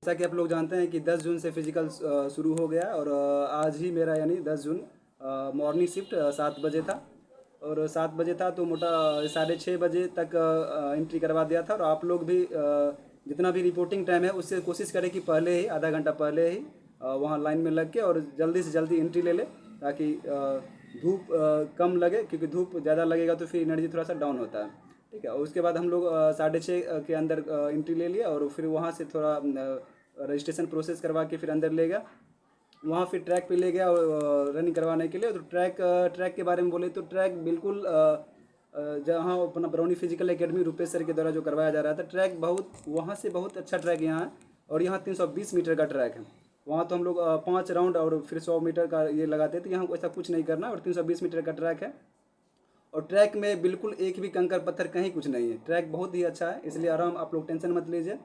जैसा कि आप लोग जानते हैं कि 10 जून से फिजिकल शुरू हो गया और आज ही मेरा यानी 10 जून मॉर्निंग शिफ्ट 7 बजे था। और 7 बजे था तो मोटा 6:30 बजे तक एंट्री करवा दिया था। और आप लोग भी जितना भी रिपोर्टिंग टाइम है उससे कोशिश करें कि पहले ही आधा घंटा पहले ही वहाँ लाइन में लग के और जल्दी से जल्दी एंट्री ले ले, ताकि धूप कम लगे, क्योंकि धूप ज़्यादा लगेगा तो फिर एनर्जी थोड़ा सा डाउन होता है। ठीक है, और उसके बाद हम लोग 6:30 के अंदर एंट्री ले लिया और फिर वहाँ से थोड़ा रजिस्ट्रेशन प्रोसेस करवा के फिर अंदर ले गया। वहाँ फिर ट्रैक पे ले गया और रनिंग करवाने के लिए। तो ट्रैक के बारे में बोले तो ट्रैक बिल्कुल जहाँ अपना Barauni physical academy Rupesh sir के द्वारा जो करवाया जा रहा था, ट्रैक बहुत वहाँ से बहुत अच्छा ट्रैक यहाँ है। और यहाँ 320 मीटर का ट्रैक है। वहाँ तो हम लोग 5 राउंड और फिर 100 मीटर का ये लगाते थे। यहाँ ऐसा कुछ नहीं करना और 320 मीटर का ट्रैक है। और ट्रैक में बिल्कुल एक भी कंकर पत्थर कहीं कुछ नहीं है। ट्रैक बहुत ही अच्छा है, इसलिए आराम, आप लोग टेंशन मत लीजिए।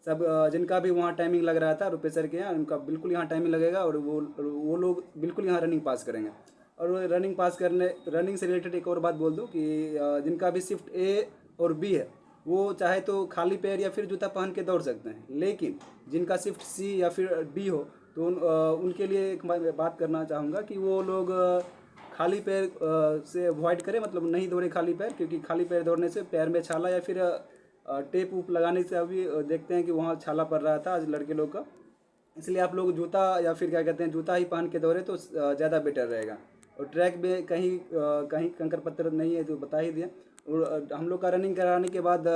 सब जिनका भी वहाँ टाइमिंग लग रहा था रुपेश सर के यहाँ, उनका बिल्कुल यहाँ टाइमिंग लगेगा और वो लोग बिल्कुल यहाँ रनिंग पास करेंगे। और वो रनिंग से रिलेटेड एक और बात बोल दूँ कि जिनका भी शिफ्ट ए और बी है वो चाहे तो खाली पैर या फिर जूता पहन के दौड़ सकते हैं, लेकिन जिनका शिफ्ट सी या फिर डी हो तो उनके लिए एक बात करना चाहूँगा कि वो लोग खाली पैर से अवॉइड करें, मतलब नहीं दौड़े खाली पैर, क्योंकि खाली पैर दौड़ने से पैर में छाला या फिर टेप उप लगाने से अभी देखते हैं कि वहाँ छाला पड़ रहा था आज लड़के लोग का। इसलिए आप लोग जूता या फिर क्या कहते हैं जूता ही पहन के दौड़े तो ज़्यादा बेटर रहेगा। और ट्रैक में कहीं कंकर पत्थर नहीं है तो बता ही दिया। और हम लोग का रनिंग कराने के बाद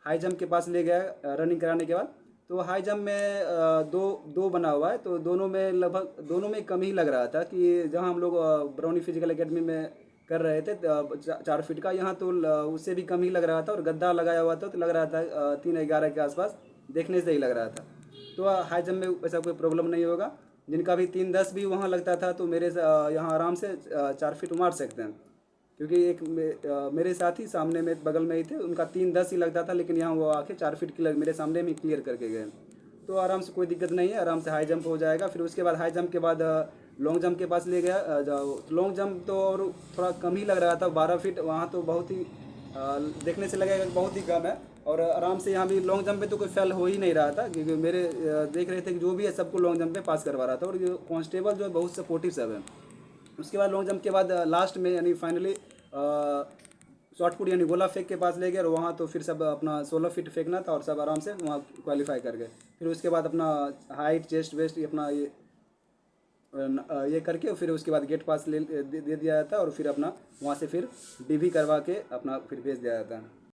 हाई जंप के पास ले गया। रनिंग कराने के बाद तो हाई जंप में दो बना हुआ है, तो दोनों में कम ही लग रहा था कि जहाँ हम लोग बरौनी फिजिकल एकेडमी में कर रहे थे 4 फीट का, यहाँ तो उससे भी कम ही लग रहा था। और गद्दा लगाया हुआ था तो लग रहा था 3:11 के आसपास, देखने से ही लग रहा था। तो हाई जंप में ऐसा कोई प्रॉब्लम नहीं होगा। जिनका भी 3:10 भी वहाँ लगता था तो मेरे यहाँ आराम से 4 फीट मार सकते हैं, क्योंकि एक मेरे साथ ही सामने में बगल में ही थे, उनका 3:10 ही लगता था, लेकिन यहाँ वो आके 4 फीट की मेरे सामने में क्लियर करके गए। तो आराम से कोई दिक्कत नहीं है, आराम से हाई जंप हो जाएगा। फिर उसके बाद हाई जंप के बाद लॉन्ग जंप के पास ले गया। लॉन्ग जंप तो और थोड़ा कम ही लग रहा था, 12 फीट। वहाँ तो बहुत ही देखने से लगेगा कि बहुत ही कम है। और आराम से यहाँ भी लॉन्ग जंप पे तो कोई फेल हो ही नहीं रहा था, क्योंकि मेरे देख रहे थे कि जो भी है सबको लॉन्ग जंप पे पास करवा रहा था। और ये कांस्टेबल जो है बहुत सपोर्टिव सब है। उसके बाद लॉन्ग जंप के बाद लास्ट में यानी फाइनली शॉर्ट पुट यानी गोला फेंक के पास ले गए। और वहाँ तो फिर सब अपना 16 फीट फेंकना था और सब आराम से वहाँ क्वालिफाई कर गए। फिर उसके बाद अपना हाइट चेस्ट वेस्ट अपना ये करके फिर उसके बाद गेट पास दे दिया जाता है। और फिर अपना वहाँ से फिर डीवी करवा के अपना फिर भेज दिया जाता है।